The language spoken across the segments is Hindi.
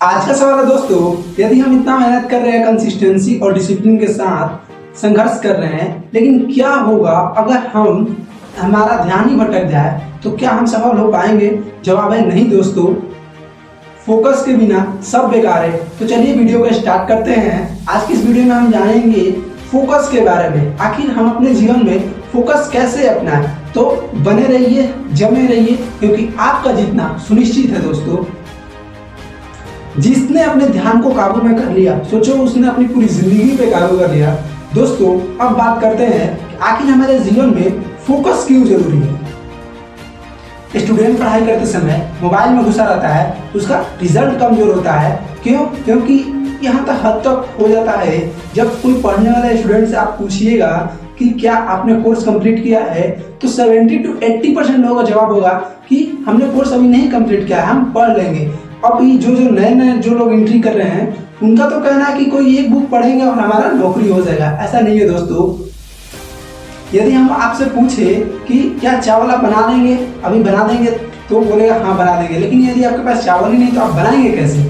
आज का सवाल है दोस्तों, यदि हम इतना मेहनत कर रहे हैं कंसिस्टेंसी और डिसिप्लिन के साथ संघर्ष कर रहे हैं, लेकिन क्या होगा अगर हमारा ध्यान ही भटक जाए, तो क्या हम सफल हो पाएंगे? जवाब है नहीं दोस्तों। फोकस के बिना सब बेकार है। तो चलिए वीडियो को स्टार्ट करते हैं। आज की इस वीडियो में हम जानेंगे फोकस के बारे में। आखिर हम अपने जीवन में फोकस कैसे अपनाएं। तो बने रहिए, जमे रहिए, क्योंकि आपका जीतना सुनिश्चित है दोस्तों। जिसने अपने ध्यान को काबू में कर लिया, सोचो उसने अपनी पूरी जिंदगी पे काबू कर लिया। दोस्तों अब बात करते हैं कि आखिर हमारे जीवन में फोकस क्यों जरूरी है। स्टूडेंट पढ़ाई करते समय मोबाइल में घुसा रहता है, उसका रिजल्ट कमजोर होता है। क्यों? क्योंकि यहाँ तक हद तक हो जाता है, जब कोई पढ़ने वाले स्टूडेंट से आप पूछिएगा कि क्या आपने कोर्स कंप्लीट किया है, तो 70 to 80% लोगों का जवाब होगा कि हमने कोर्स अभी नहीं कंप्लीट किया है, हम पढ़ लेंगे। अभी जो नए जो लोग एंट्री कर रहे हैं, उनका तो कहना है कि कोई एक बुक पढ़ेंगे और हमारा नौकरी हो जाएगा। ऐसा नहीं है दोस्तों। यदि हम आपसे पूछे कि क्या चावल आप बना लेंगे, अभी बना देंगे, तो बोलेगा हाँ बना देंगे। लेकिन यदि आपके पास चावल ही नहीं तो आप बनाएंगे कैसे?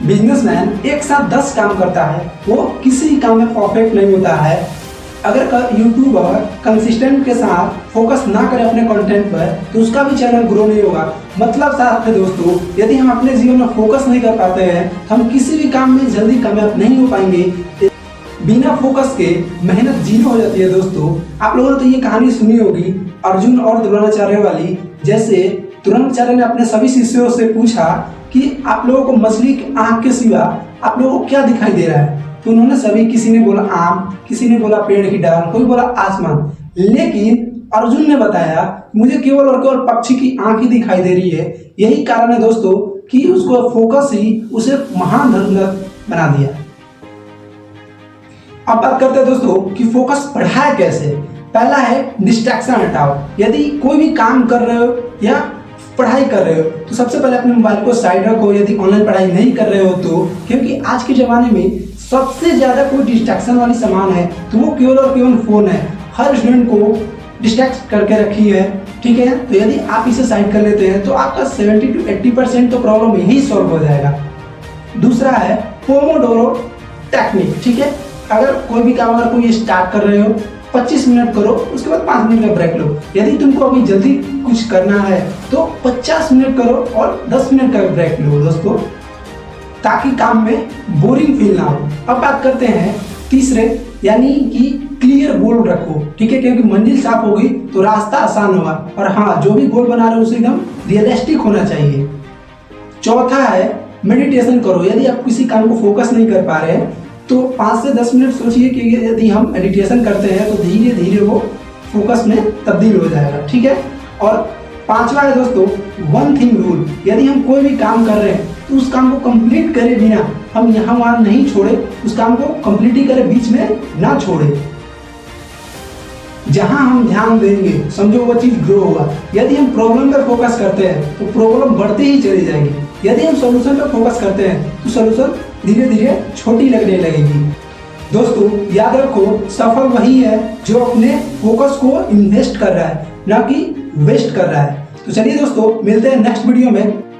बिजनेसमैन एक साथ 10 काम करता है, वो किसी काम में परफेक्ट नहीं होता है। अगर यूट्यूबर कंसिस्टेंट के साथ फोकस ना करे अपने कंटेंट पर, तो उसका भी चैनल ग्रो नहीं होगा। मतलब साफ है दोस्तों, यदि हम अपने जीवन में फोकस नहीं कर पाते हैं, तो हम किसी भी काम में जल्दी कामयाब नहीं हो पाएंगे। बिना फोकस के मेहनत जीरो हो जाती है दोस्तों। आप लोगों ने तो ये कहानी सुनी होगी, अर्जुन और द्रोणाचार्य वाली। जैसे द्रोणाचार्य ने अपने सभी शिष्यों से पूछा कि आप लोगों को मछली की आंख के सिवा आप लोगों को क्या दिखाई दे रहा है? तो उन्होंने सभी, किसी ने बोला आम, किसी ने बोला पेड़ की डाल, कोई बोला आसमान। लेकिन अर्जुन ने बताया मुझे केवल और केवल पक्षी की आंख ही दिखाई दे रही है। यही कारण है दोस्तों कि उसको फोकस ही उसे महान धनुर्धर बना दिया। अब बात करते हैं दोस्तों कि फोकस बढ़ाए कैसे। पहला है डिस्ट्रैक्शन हटाओ। यदि कोई भी काम कर रहे हो या पढ़ाई कर रहे हो, तो सबसे पहले अपने मोबाइल को साइड रखो। यदि ऑनलाइन पढ़ाई नहीं कर रहे हो तो, क्योंकि आज के ज़माने में सबसे ज़्यादा कोई डिस्ट्रैक्शन वाली सामान है तो वो केवल और केवल फ़ोन है। हर स्टूडेंट को डिस्ट्रैक्ट करके रखी है, ठीक है। तो यदि आप इसे साइड कर लेते हैं तो आपका 70 to 80% तो प्रॉब्लम यही सॉल्व हो जाएगा। दूसरा है पोमोडोरो टेक्निक, ठीक है। अगर कोई भी काम, अगर कोई स्टार्ट कर रहे हो, 25 मिनट करो, उसके बाद 5 मिनट का ब्रेक लो। यदि तुमको अभी जल्दी कुछ करना है तो 50 मिनट करो और 10 मिनट का ब्रेक लो दोस्तों, ताकि काम में बोरिंग फील ना हो। अब बात करते हैं तीसरे, यानी कि क्लियर गोल रखो, ठीक है। क्योंकि मंजिल साफ होगी तो रास्ता आसान होगा। और हाँ, जो भी गोल बना रहे हो उसे एकदम रियलिस्टिक होना चाहिए। चौथा है मेडिटेशन करो। यदि आप किसी काम को फोकस नहीं कर पा रहे हैं तो 5 से 10 मिनट सोचिए कि यदि हम मेडिटेशन करते हैं तो धीरे धीरे वो फोकस में तब्दील हो जाएगा, ठीक है। और पांचवा है दोस्तों वन थिंग रूल। यदि हम कोई भी काम कर रहे हैं तो उस काम को कंप्लीट करे बिना हम यहाँ वहाँ नहीं छोड़े, उस काम को कंप्लीट ही करें, बीच में ना छोड़े। जहां हम ध्यान देंगे समझो वो चीज ग्रो होगा। यदि हम प्रॉब्लम पर फोकस करते हैं तो प्रॉब्लम बढ़ती ही चली जाएगी। यदि हम सोल्यूशन पर फोकस करते हैं तो सोल्यूशन धीरे धीरे छोटी लगने लगेगी। दोस्तों याद रखो, सफल वही है जो अपने फोकस को इन्वेस्ट कर रहा है, ना कि वेस्ट कर रहा है। तो चलिए दोस्तों, मिलते हैं नेक्स्ट वीडियो में।